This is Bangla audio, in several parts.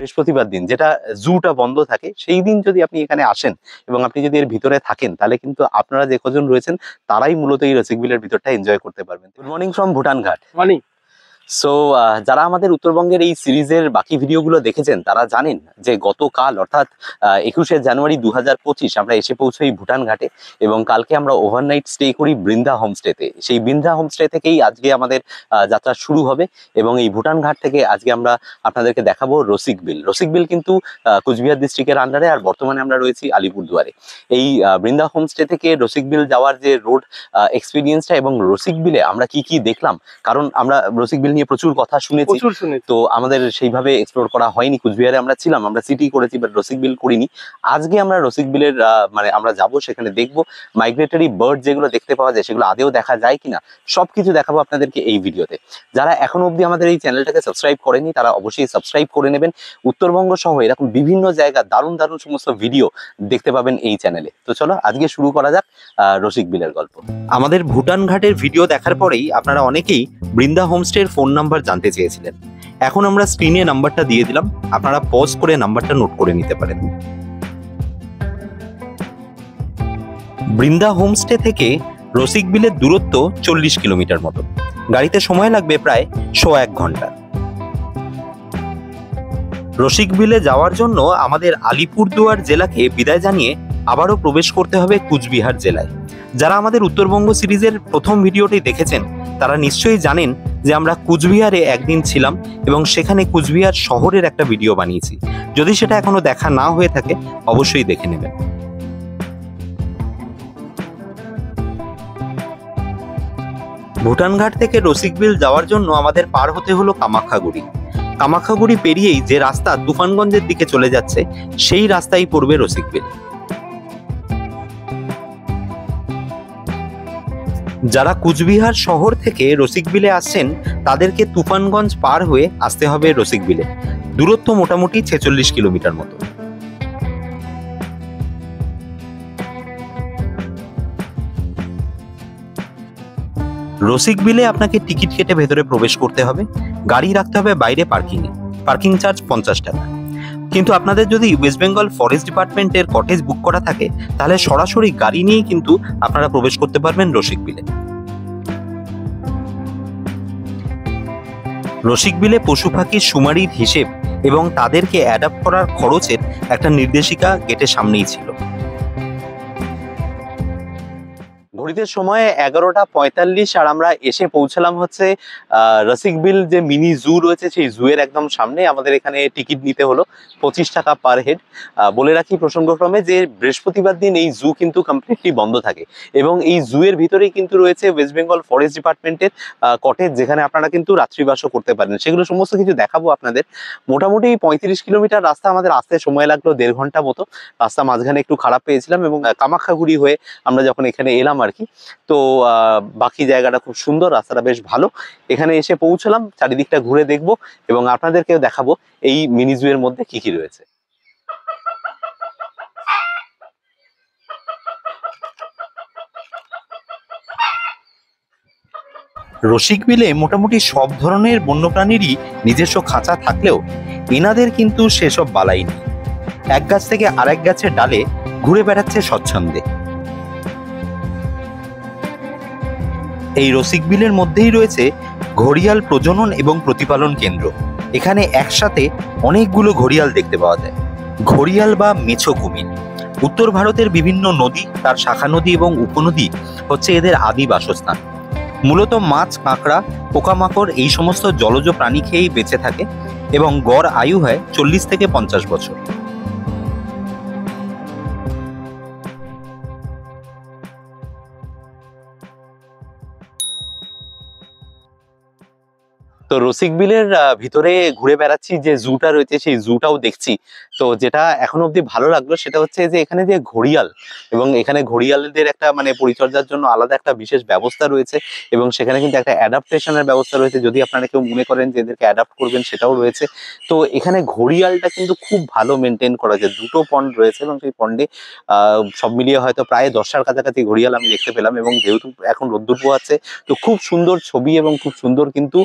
বৃহস্পতিবার দিন, যেটা জুটা বন্ধ থাকে, সেই দিন যদি আপনি এখানে আসেন এবং আপনি যদি এর ভিতরে থাকেন, তাহলে কিন্তু আপনারা যে কজন রয়েছেন তারাই মূলত এই রসিকবিলের ভিতরটা এনজয় করতে পারবেন। গুড মর্নিং ফ্রম ভুটান ঘাট। মর্নিং। সো যারা আমাদের উত্তরবঙ্গের এই সিরিজের বাকি ভিডিওগুলো দেখেছেন তারা জানেন যে গতকাল অর্থাৎ 21শে জানুয়ারি 2025 আমরা এসে পৌঁছই ভুটান ঘাটে এবং কালকে আমরা ওভারনাইট স্টে করি বৃন্দা হোমস্টেতে। সেই বৃন্দা হোমস্টে থেকেই আজকে আমাদের যাত্রা শুরু হবে এবং এই ভুটান ঘাট থেকে আজকে আমরা আপনাদেরকে দেখাবো রসিকবিল। রসিকবিল কিন্তু কুচবিহার ডিস্ট্রিক্টের আন্ডারে, আর বর্তমানে আমরা রয়েছি আলিপুরদুয়ারে। এই বৃন্দা হোমস্টে থেকে রসিকবিল যাওয়ার যে রোড এক্সপিরিয়েন্সটা এবং রসিকবিলে আমরা কি কি দেখলাম, কারণ আমরা রসিকবিল নিয়ে প্রচুর কথা শুনেছি, তো আমাদের সেইভাবে এক্সপ্লোর করা হয়নি। কুচবিহারে আমরা ছিলাম, আমরা সিটি করেছি, বাট রসিকবিল করিনি। আজকে আমরা রসিকবিলের মানে আমরা যাব, সেখানে দেখবো মাইগ্রেটরি বার্ড যেগুলো দেখতে পাওয়া যায় সেগুলো আদেও দেখা যায় কিনা, সবকিছু দেখাবো আপনাদেরকে এই ভিডিওতে। যারা এখনো অবধি আমাদের এই চ্যানেলটাকে সাবস্ক্রাইব করেনি তারা অবশ্যই সাবস্ক্রাইব করে নেবেন। উত্তরবঙ্গ সহ এরকম বিভিন্ন জায়গা দারুণ দারুণ সমস্ত ভিডিও দেখতে পাবেন এই চ্যানেলে। তো চলো আজকে শুরু করা যাক রসিকবিলের গল্প। আমাদের ভুটান ঘাটের ভিডিও দেখার পরেই আপনারা অনেকেই বৃন্দা হোমস্টের ফোন নাম্বার জানতে চেয়েছিলেন। এখন আমরা স্ক্রিনে নাম্বারটা দিয়ে দিলাম, আপনারা পজ করে নাম্বারটা নোট করে নিতে পারেন। বৃন্দা হোমস্টে থেকে রসিকবিলের দূরত্ব 40 কিলোমিটার মতো, গাড়িতে সময় লাগবে প্রায় 1.25 ঘন্টা। রসিকবিলে যাওয়ার জন্য আমাদের আলিপুরদুয়ার জেলাকে বিদায় জানিয়ে আবারও প্রবেশ করতে হবে কুচবিহার জেলায়। যারা আমাদের উত্তরবঙ্গ সিরিজের প্রথম ভিডিওটি দেখেছেন তারা নিশ্চয়ই জানেন যে আমরা কুচবিহারে একদিন ছিলাম এবং সেখানে কুচবিহার শহরের একটা ভিডিও বানিয়েছি। যদি সেটা এখনো দেখা না হয়ে থাকে অবশ্যই দেখে নেবেন। ভুটান ঘাট থেকে রসিকবিল যাওয়ার জন্য আমাদের পার হতে হলো কামাখ্যাগুড়ি। কামাখ্যাগুড়ি পেরিয়েই যে রাস্তা তুফানগঞ্জের দিকে চলে যাচ্ছে সেই রাস্তায় পড়বে রসিকবিল। যারা কুচবিহার শহর থেকে রসিকবিলে আসছেন তাদেরকে তুফানগঞ্জ পার হয়ে আসতে হবে রসিকবিলে। দূরত্ব মোটামুটি 46 কিলোমিটার মতো। রসিকবিলে আপনাকে টিকিট কেটে ভেতরে প্রবেশ করতে হবে, গাড়ি রাখতে হবে বাইরে পার্কিংয়ে, পার্কিং চার্জ 50 টাকা। কিন্তু আপনাদের যদি ওয়েস্ট বেঙ্গল ফরেস্ট ডিপার্টমেন্টের কটেজ বুক করা থাকে তাহলে সরাসরি গাড়ি নিয়েই কিন্তু আপনারা প্রবেশ করতে পারবেন রসিকবিলে। রসিকবিলে পশু পাখির শুমারির হিসেব এবং তাদেরকে অ্যাডাপ্ট করার খরচের একটা নির্দেশিকা গেটের সামনেই ছিল। ঘড়িতে সময় 11:45 আর আমরা এসে পৌঁছালাম হচ্ছে রসিকবিল যে মিনি জু রয়েছে সেই জুয়ের একদম সামনে। আমাদের এখানে টিকিট নিতে হলো 25 টাকা পার হেড। বলে রাখি প্রসঙ্গক্রমে যে বৃহস্পতিবার দিন এই জু কিন্তু কমপ্লিটলি বন্ধ থাকে এবং এই জুয়ের ভিতরেই কিন্তু রয়েছে ওয়েস্ট বেঙ্গল ফরেস্ট ডিপার্টমেন্টের কটেজ, যেখানে আপনারা কিন্তু রাত্রিবাসও করতে পারেন। সেগুলো সমস্ত কিছু দেখাবো আপনাদের। মোটামুটি 35 কিলোমিটার রাস্তা আমাদের আসতে সময় লাগলো 1.5 ঘন্টা মতো। রাস্তা মাঝখানে একটু খারাপ পেয়েছিলাম এবং কামাখ্যাগুড়ি হয়ে আমরা যখন এখানে এলাম আর কি, তো বাকি জায়গাটা খুব সুন্দর, রাস্তাটা বেশ ভালো। এখানে এসে পৌঁছলাম, চারিদিকটা ঘুরে দেখবো এবং আপনাদেরকেও দেখাবো এই মিনি জুয়ের মধ্যে কি কি রয়েছে। রসিকবিলে মোটামুটি সব ধরনের বন্যপ্রাণীরই নিজস্ব খাঁচা থাকলেও এনাদের কিন্তু সেসব বালাই নেই। এক গাছ থেকে আরেক গাছের ডালে ঘুরে বেড়াচ্ছে স্বচ্ছন্দে। এই রসিকবিলের মধ্যেই রয়েছে ঘড়িয়াল প্রজনন এবং প্রতিপালন কেন্দ্র। এখানে একসাথে অনেকগুলো ঘড়িয়াল দেখতে পাওয়া যায়। ঘড়িয়াল বা মেছো কুমির উত্তর ভারতের বিভিন্ন নদী, তার শাখা নদী এবং উপনদী হচ্ছে এদের আদি বাসস্থান। মূলত মাছ, কাঁকড়া, পোকামাকড় এই সমস্ত জলজ প্রাণী খেয়েই বেঁচে থাকে এবং গড় আয়ু হয় 40 থেকে 50 বছর। তো রসিকবিলের ভিতরে ঘুরে বেড়াচ্ছি, যে জুটা রয়েছে সেই জুটাও দেখছি। তো যেটা এখন অব্দি ভালো লাগলো সেটা হচ্ছে যে এখানে যে ঘড়িয়াল এবং এখানে ঘড়িয়ালদের একটা মানে পরিচর্যার জন্য আলাদা একটা বিশেষ ব্যবস্থা রয়েছে এবং সেখানে কিন্তু একটা অ্যাডাপ্টেশনের ব্যবস্থা রয়েছে। যদি আপনারা কেউ মনে করেন যে এদেরকে অ্যাডাপ্ট করবেন সেটাও রয়েছে। তো এখানে ঘড়িয়ালটা কিন্তু খুব ভালো মেনটেন করা যায়। 2টো পন্ড রয়েছে এবং সেই পন্ডে সব মিলিয়ে হয়তো প্রায় 10টার কাছাকাছি ঘড়িয়াল আমি দেখতে পেলাম এবং যেহেতু এখন রোদ্দুর পোহাচ্ছে তো খুব সুন্দর ছবি এবং খুব সুন্দর কিন্তু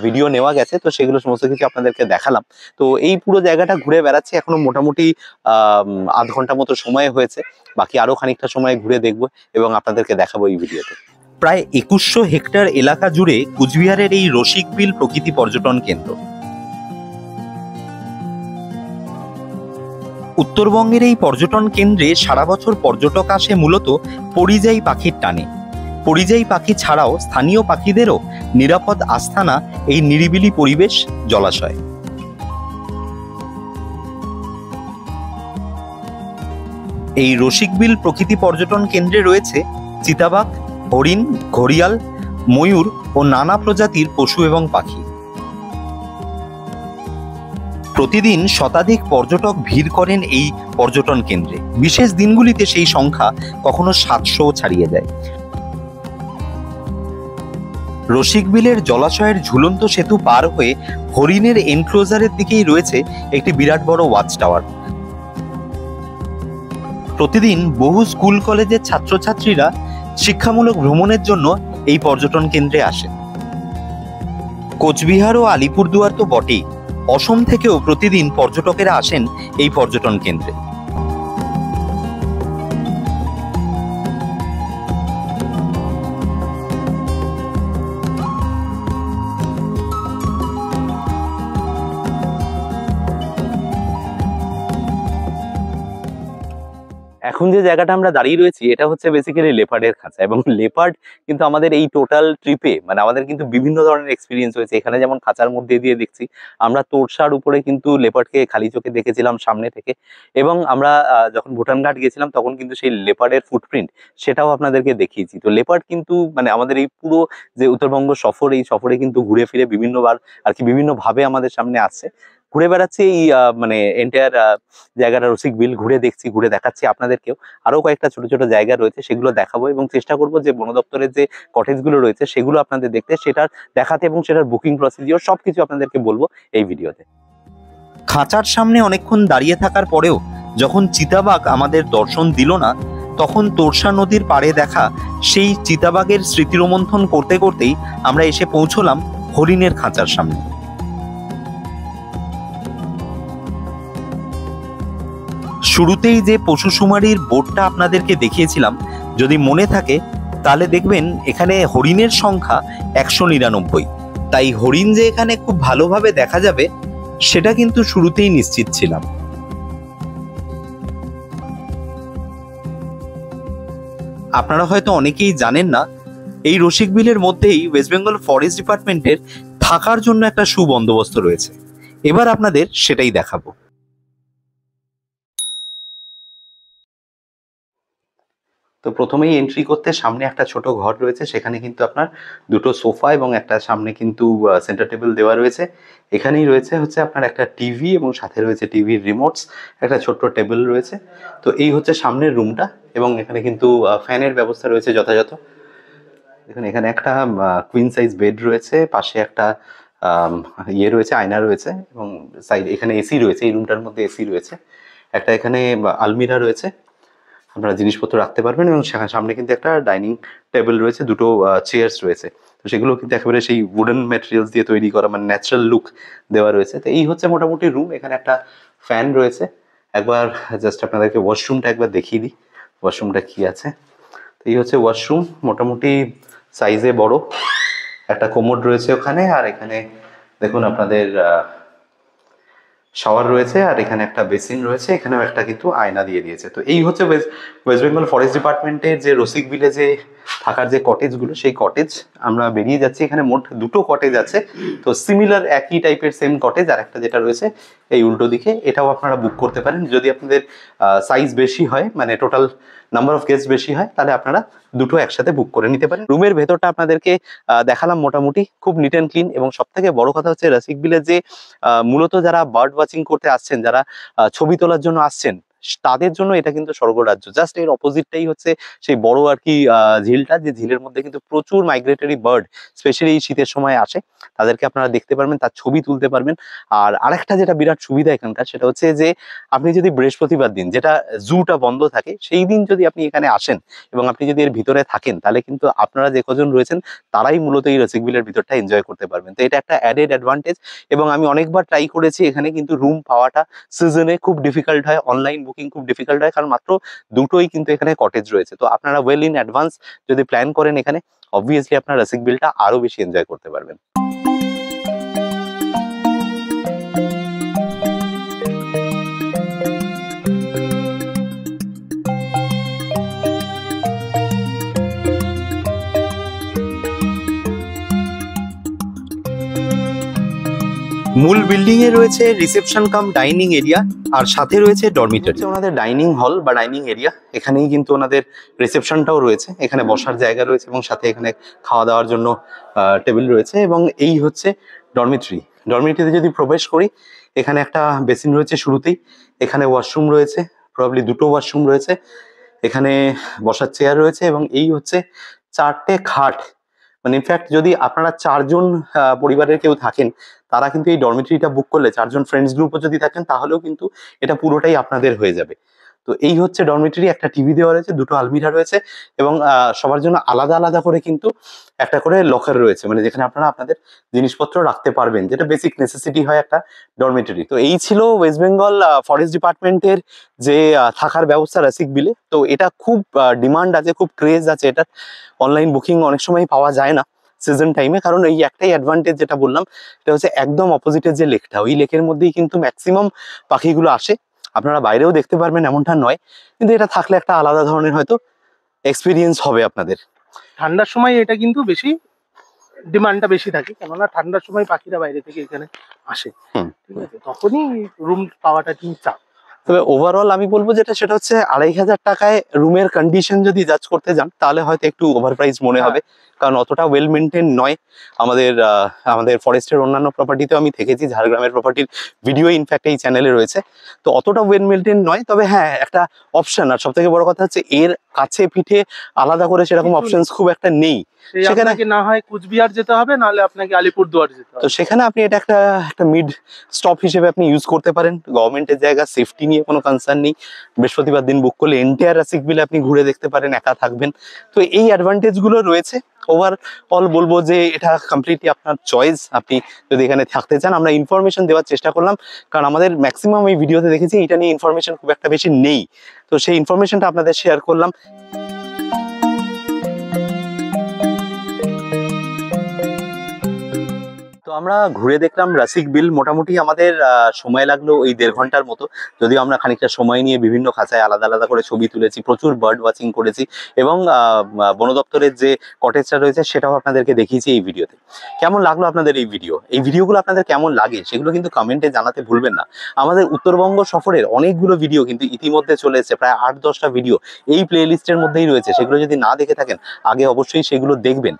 ভিডিও নেওয়া গেছে, তো সেগুলো সমস্ত কিছু আপনাদেরকে দেখালাম। তো এই পুরো জায়গাটা ঘুরে বেড়াচ্ছি, এখনো মোটামুটি আধ ঘন্টা মতো সময় হয়েছে, বাকি আরো খানিকটা সময় ঘুরে দেখবো এবং আপনাদেরকে দেখাবো এই ভিডিওতে। প্রায় 2100 হেক্টর এলাকা জুড়ে কুচবিহারের এই রসিকবিল প্রকৃতি পর্যটন কেন্দ্র। উত্তরবঙ্গের এই পর্যটন কেন্দ্রে সারা বছর পর্যটক আসে মূলত পরিযায়ী পাখির টানে। পরিযায়ী পাখি ছাড়াও স্থানীয় পাখিদেরও নিরাপদ আস্তানা এই নিরিবিলি পরিবেশ জলাশয়। এই রসিকবিল প্রকৃতি পর্যটন কেন্দ্রে রয়েছে চিতাবাঘ, হরিণ, ঘড়িয়াল, ময়ূর ও নানা প্রজাতির পশু এবং পাখি। প্রতিদিন শতাধিক পর্যটক ভিড় করেন এই পর্যটন কেন্দ্রে। বিশেষ দিনগুলিতে সেই সংখ্যা কখনো 700 ছাড়িয়ে যায়। রসিকবিলের জলাশয়ের ঝুলন্ত সেতু পার হয়ে হরিণের এনক্লোজারের দিকেই রয়েছে একটি বিরাট বড় ওয়াচ টাওয়ার। প্রতিদিন বহু স্কুল কলেজের ছাত্রছাত্রীরা শিক্ষামূলক ভ্রমণের জন্য এই পর্যটন কেন্দ্রে আসেন। কোচবিহার ও আলিপুরদুয়ার তো বটেই, অসম থেকেও প্রতিদিন পর্যটকেরা আসেন এই পর্যটন কেন্দ্রে। এখন যে জায়গাটা আমরা দাঁড়িয়ে রয়েছি এটা হচ্ছে বেসিক্যালি লেপার্ডের খাঁচা, এবং লেপার্ড কিন্তু আমাদের এই টোটাল ট্রিপে মানে আমাদের কিন্তু বিভিন্ন ধরনের এক্সপিরিয়েন্স হয়েছে। এখানে যেমন খাঁচার মধ্যে দিয়ে দেখছি, আমরা তোরসার উপরে কিন্তু লেপার্ডকে খালি চোখে দেখেছিলাম সামনে থেকে, এবং আমরা যখন ভুটান ঘাট গেছিলাম তখন কিন্তু সেই লেপার্ডের ফুটপ্রিন্ট সেটাও আপনাদেরকে দেখিয়েছি। তো লেপার্ড কিন্তু মানে আমাদের এই পুরো যে উত্তরবঙ্গ সফর, এই সফরে কিন্তু ঘুরে ফিরে বিভিন্নবার আর কি বিভিন্নভাবে আমাদের সামনে আসছে। ঘুরে বেড়াচ্ছি এই মানে এন্টায়ার জায়গাটা রসিকবিল ঘুরে দেখছি, ঘুরে দেখাচ্ছি আপনাদেরকেও। আরো কয়েকটা ছোট ছোট জায়গা রয়েছে সেগুলো দেখাবো, এবং চেষ্টা করবো যে বন দপ্তরের যে কটেজগুলো রয়েছে সেগুলো আপনাদের দেখতে, সেটার দেখাতে এবং সেটার বুকিং প্রসিডিওর সবকিছু আপনাদেরকে বলবো এই ভিডিওতে। খাঁচার সামনে অনেকক্ষণ দাঁড়িয়ে থাকার পরেও যখন চিতাবাঘ আমাদের দর্শন দিল না, তখন তোরসা নদীর পাড়ে দেখা সেই চিতাবাঘের স্মৃতিরোমন্থন করতে করতেই আমরা এসে পৌঁছলাম হরিণের খাঁচার সামনে। শুরুতেই যে পশু শুমারির বোর্ডটা আপনাদেরকে দেখিয়েছিলাম, যদি মনে থাকে তাহলে দেখবেন এখানে হরিণের সংখ্যা 199। তাই হরিণ যে এখানে খুব ভালোভাবে দেখা যাবে সেটা কিন্তু শুরুতেই নিশ্চিত ছিলাম। আপনারা হয়তো অনেকেই জানেন না, এই রসিকবিলের মধ্যেই ওয়েস্ট বেঙ্গল ফরেস্ট ডিপার্টমেন্টের থাকার জন্য একটা সুবন্দোবস্ত রয়েছে। এবার আপনাদের সেটাই দেখাবো। তো প্রথমেই এন্ট্রি করতে সামনে একটা ছোট ঘর রয়েছে, সেখানে কিন্তু আপনার দুটো সোফা এবং একটা সামনে কিন্তু সেন্টার টেবিল দেওয়া রয়েছে। এখানেই রয়েছে হচ্ছে আপনার একটা টিভি এবং সাথে রয়েছে টিভির রিমোটস, একটা ছোট্ট টেবিল রয়েছে। তো এই হচ্ছে সামনের রুমটা, এবং এখানে কিন্তু ফ্যানের ব্যবস্থা রয়েছে যথাযথ। দেখুন এখানে একটা কুইন সাইজ বেড রয়েছে, পাশে একটা ইয়ে রয়েছে, আয়না রয়েছে, এবং সাইড এখানে এসি রয়েছে, এই রুমটার মধ্যে এসি রয়েছে। একটা এখানে আলমিরা রয়েছে, আপনারা জিনিসপত্র রাখতে পারবেন, এবং সামনে কিন্তু একটা ডাইনিং টেবিল রয়েছে, দুটো চেয়ার্স রয়েছে। তো সেগুলো কিন্তু একেবারে সেই উডেন ম্যাটেরিয়ালস দিয়ে তৈরি করা, মানে ন্যাচারাল লুক দেওয়া রয়েছে। তো এই হচ্ছে মোটামুটি রুম। এখানে একটা ফ্যান রয়েছে। একবার জাস্ট আপনাদেরকে ওয়াশরুমটা একবার দেখিয়ে দিই, ওয়াশরুমটা কি আছে। তো এই হচ্ছে ওয়াশরুম, মোটামুটি সাইজে বড়। একটা কোমোড রয়েছে ওখানে, আর এখানে দেখুন আপনাদের শাওয়ার রয়েছে, আর এখানে একটা বেসিন রয়েছে, এখানেও একটা কিন্তু আয়না দিয়ে দিয়েছে। তো এই হচ্ছে ওয়েস্ট বেঙ্গল ফরেস্ট ডিপার্টমেন্টের যে রসিকবিলে যে থাকার যে কটেজগুলো, সেই কটেজ। আমরা বেরিয়ে যাচ্ছি। এখানে মোট দুটো কটেজ আছে, তো সিমিলার একই টাইপের সেম কটেজ। আর একটা যেটা রয়েছে এই উল্টো দিকে, এটাও আপনারা বুক করতে পারেন। যদি আপনাদের সাইজ বেশি হয়, মানে টোটাল নাম্বার অফ গেস্ট বেশি হয়, তাহলে আপনারা দুটো একসাথে বুক করে নিতে পারেন। রুমের ভেতরটা আপনাদেরকে দেখালাম, মোটামুটি খুব নিট অ্যান্ড ক্লিন। এবং সব থেকে বড় কথা হচ্ছে রসিকবিলের যে মূলত যারা বার্ড ওয়াচিং করতে আসছেন, যারা ছবি তোলার জন্য আসছেন, তাদের জন্য এটা কিন্তু স্বর্গরাজ্য। জাস্ট এর অপোজিটটাই হচ্ছে সেই বড় আর কি ঝিলটা, যে ঝিলের মধ্যে কিন্তু প্রচুর মাইগ্রেটরি বার্ড স্পেশালি এই শীতের সময় আসে, তাদেরকে আপনারা দেখতে পারবেন, তার ছবি তুলতে পারবেন। আর আরেকটা যেটা বিরাট সুবিধা এখানকার, সেটা হচ্ছে যে আপনি যদি বৃহস্পতিবার দিন, যেটা জুটা বন্ধ থাকে, সেই দিন যদি আপনি এখানে আসেন এবং আপনি যদি এর ভিতরে থাকেন, তাহলে কিন্তু আপনারা যে কজন রয়েছেন তারাই মূলত এই রসিকবিলের ভিতরটা এনজয় করতে পারবেন। তো এটা একটা অ্যাডেড অ্যাডভান্টেজ। এবং আমি অনেকবার ট্রাই করেছি এখানে, কিন্তু রুম পাওয়াটা সিজনে খুব ডিফিকাল্ট হয়, অনলাইন বুকিং খুব ডিফিকাল্ট হয়, কারণ মাত্র দুটোই কিন্তু এখানে কটেজ রয়েছে। তো আপনারা ওয়েল ইন অ্যাডভান্স যদি প্ল্যান করেন এখানে, অবভিয়াসলি আপনারা রসিকবিলটা আরো বেশি এনজয় করতে পারবেন। মূল বিল্ডিং এ রয়েছে রিসেপশন কাম ডাইনিং এরিয়া, আর সাথে রয়েছে ডরমিটরি। ওনাদের ডাইনিং হল বা ডাইনিং এরিয়া, এখানেই কিন্তু ওনাদের রিসেপশনটাও রয়েছে, এখানে বসার জায়গা রয়েছে এবং সাথে এখানে খাওয়া দাওয়ার জন্য টেবিল রয়েছে। এবং এই হচ্ছে ডরমিটরি। ডরমিটরিতে যদি প্রবেশ করি, এখানে একটা বেসিন রয়েছে শুরুতেই, এখানে ওয়াশরুম রয়েছে, প্রবাবলি দুটো ওয়াশরুম রয়েছে, এখানে বসার চেয়ার রয়েছে, এবং এই হচ্ছে 4টে খাট। মানে ইনফ্যাক্ট যদি আপনারা 4জন পরিবারের কেউ থাকেন, তারা কিন্তু এই ডরমিটরিটা বুক করলে, 4জন ফ্রেন্ডস গ্রুপও যদি থাকেন, তাহলেও কিন্তু এটা পুরোটাই আপনাদের হয়ে যাবে। তো এই হচ্ছে ডরমিটরি। একটা টিভি দেওয়া রয়েছে, দুটো আলমিরা রয়েছে, এবং সবার জন্য আলাদা আলাদা করে কিন্তু একটা করে লকার রয়েছে, মানে যেখানে আপনারা আপনাদের জিনিসপত্র রাখতে পারবেন, যেটা বেসিক নেসেসিটি হয় একটা ডরমিটরি। তো এই ছিল ওয়েস্ট বেঙ্গল ফরেস্ট ডিপার্টমেন্টের যে থাকার ব্যবস্থা রসিকবিলে। তো এটা খুব ডিমান্ড আছে, খুব ক্রেজ আছে এটা। অনলাইন বুকিং অনেক সময় পাওয়া যায় না সিজন টাইমে, কারণ এই একটাই অ্যাডভান্টেজ যেটা বললাম, এটা হচ্ছে একদম অপোজিটের যে লেকটা, ওই লেকের মধ্যেই কিন্তু ম্যাক্সিমাম পাখিগুলো আসে। আপনারা বাইরেও দেখতে পারবেন, এমনটা নয়, কিন্তু এটা থাকলে একটা আলাদা ধরনের হয়তো এক্সপিরিয়েন্স হবে আপনাদের। ঠান্ডার সময় এটা কিন্তু বেশি ডিমান্ডটা বেশি থাকে, কেননা ঠান্ডার সময় পাখিরা বাইরে থেকে এখানে আসে, ঠিক আছে, তখনই রুম পাওয়াটা কিন্তু চাপ। তবে ওভারঅল আমি বলবো যেটা, সেটা হচ্ছে 2500 টাকায় রুমের কন্ডিশন যদি জাজ করতে যান, তাহলে হয়তো একটু ওভার প্রাইস মনে হবে, কারণ অতটা ওয়েল মেনটেন নয়। আমাদের ফরেস্টের অন্যান্য প্রপার্টিতেও আমি থেকেছি, ঝাড়গ্রামের প্রপার্টির ভিডিও ইনফ্যাক্ট এই চ্যানেলে রয়েছে, তো অতটা ওয়েল মেনটেন নয়। তবে হ্যাঁ, একটা অপশন, আর সব থেকে বড় কথা হচ্ছে এর কাছে পিঠে আলাদা করে সেরকম অপশনস খুব একটা নেই। সেখানে না হয় কুচবিহার যেতে হবে, নাহলে আপনাকে আলিপুরদুয়ার যেতে হবে। তো সেখানে আপনি এটা একটা মিড স্টপ হিসেবে আপনি ইউজ করতে পারেন। গভর্নমেন্টের জায়গা, সেফটি নিয়ে কোনো কনসার্ন নেই। বৃহস্পতিবার দিন বুক করলে এন্টায়ার রসিকবিলে আপনি ঘুরে দেখতে পারেন, একা থাকবেন। তো এই অ্যাডভান্টেজ গুলো রয়েছে। ওভারঅল বলবো যে এটা কমপ্লিটলি আপনার চয়েস, আপনি যদি এখানে থাকতে চান। আমরা ইনফরমেশন দেওয়ার চেষ্টা করলাম, কারণ আমাদের ম্যাক্সিমাম এই ভিডিওতে দেখেছি এটা নিয়ে ইনফরমেশন খুব একটা বেশি নেই, তো সেই ইনফরমেশনটা আপনাদের শেয়ার করলাম। তো আমরা ঘুরে দেখলাম রসিকবিল। মোটামুটি আমাদের সময় লাগলো ওই 1.5 ঘন্টার মতো, যদিও আমরা খানিকটা সময় নিয়ে বিভিন্ন খাঁচায় আলাদা আলাদা করে ছবি তুলেছি, প্রচুর বার্ড ওয়াচিং করেছি, এবং বন দপ্তরের যে কটেজটা রয়েছে সেটাও আপনাদেরকে দেখিয়েছি এই ভিডিওতে। কেমন লাগলো আপনাদের এই ভিডিওগুলো আপনাদের কেমন লাগে সেগুলো কিন্তু কমেন্টে জানাতে ভুলবেন না। আমাদের উত্তরবঙ্গ সফরের অনেকগুলো ভিডিও কিন্তু ইতিমধ্যে চলে এসেছে, প্রায় 8-10টা ভিডিও এই প্লে লিস্টের মধ্যেই রয়েছে। সেগুলো যদি না দেখে থাকেন, আগে অবশ্যই সেগুলো দেখবেন।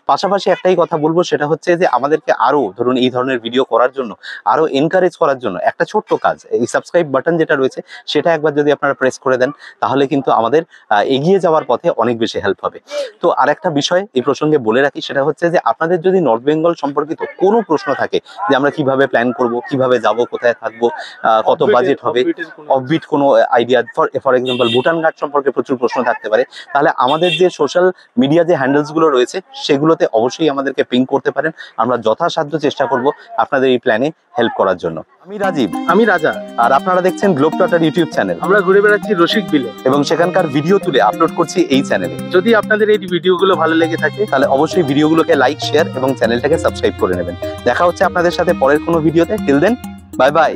পাশাপাশি একটাই কথা বলবো, সেটা হচ্ছে যে আমাদেরকে আরো ধরুন এই ধরনের ভিডিও করার জন্য, আরো এনকারেজ করার জন্য একটা ছোট্ট কাজ, এই সাবস্ক্রাইব বাটন যেটা রয়েছে সেটা একবার যদি আপনারা প্রেস করে দেন, তাহলে কিন্তু আমাদের এগিয়ে যাওয়ার পথে অনেক বেশি হেল্প হবে। তো আরেকটা বিষয় এই প্রসঙ্গে বলে রাখি, সেটা হচ্ছে যে আপনাদের যদি নর্থ বেঙ্গল সম্পর্কিত কোনো প্রশ্ন থাকে, যে আমরা কিভাবে প্ল্যান করব, কিভাবে যাব, কোথায় থাকবো, কত বাজেট হবে, অফবিট কোনো আইডিয়া, ফর এক্সাম্পল ভুটান ঘাট সম্পর্কে প্রচুর প্রশ্ন থাকতে পারে, তাহলে আমাদের যে সোশ্যাল মিডিয়া যে হ্যান্ডেলস গুলো রয়েছে সেগুলোতে অবশ্যই আমাদেরকে পিং করতে পারেন। আমরা যথাসাধ্য চেষ্টা করব আপনাদের এই প্ল্যানে হেল্প করার জন্য। আমি রাজীব, আমি রাজা, আর আপনারা দেখছেন গ্লোবট্রটার ইউটিউব চ্যানেল। আমরা ঘুরে বেড়াচ্ছি রসিকবিলে এবং সেখানকার ভিডিও তুলে আপলোড করছি এই চ্যানেলে। যদি আপনাদের এই ভিডিওগুলো ভালো লেগে থাকে, তাহলে অবশ্যই ভিডিওগুলোকে লাইক, শেয়ার এবং চ্যানেলটাকে সাবস্ক্রাইব করে নেবেন। দেখা হচ্ছে আপনাদের সাথে পরের কোনো ভিডিওতে। Till then, bye by.